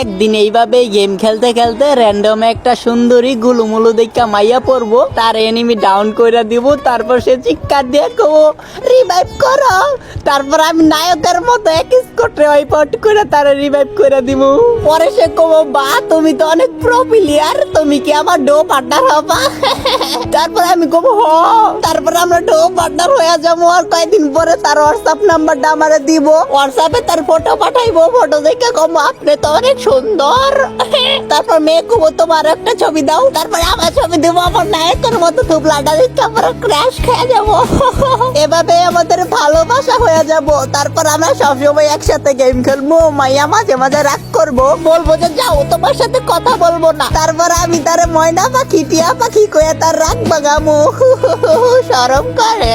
একদিন এইভাবে গেম খেলতে খেলতে র্যান্ডম একটা সুন্দরী গুলুমুলু দেখা মাইয়া পড়বো, তার এনিমি ডাউন কইরা দিব, তারপর সে চিৎকার দিয়ে কবো রিভাইভ করো, তারপর আমি নায়কের মতো এক স্কোটে ওয়াইপআউট করে তার রিভাইভ করে দিব। পরে সে কবো বা তুমি তো অনেক প্রো প্লেয়ার, তুমি কি আমার ডো পার্টনার হবা? তারপর আমি কবো হ, তারপর আমরা ডো পার্টনার হয়ে যাবো। আর কয়েকদিন পরে তার হোয়াটসঅ্যাপ নাম্বারটা আমারে দিব, হোয়াটসঅ্যাপে তার ফটো পাঠাইবো, ফটো দেখে কমো আপনি তো অনেক সুন্দর। তারপর মেয়ে কবো তোমার একটা ছবি দাও, তারপরে আমার ছবি দেবো, আমার নায়কের মতো থুবলাটা দিচ্ছে, আমরা ক্র্যাশ খেয়ে যাবো। এভাবে আমাদের ভালোবাসা হয়ে যাব। তারপর আমরা সবসময় একসাথে গেম খেলবো, মাইয়া মাঝে মাঝে রাগ করবো, বলবো যে যাও তোমার সাথে কথা বলবো না, তারপর আমি তার ময়না পাখি টিয়া পাখি কয়ে তার রাগ বাগামো। শরম করে।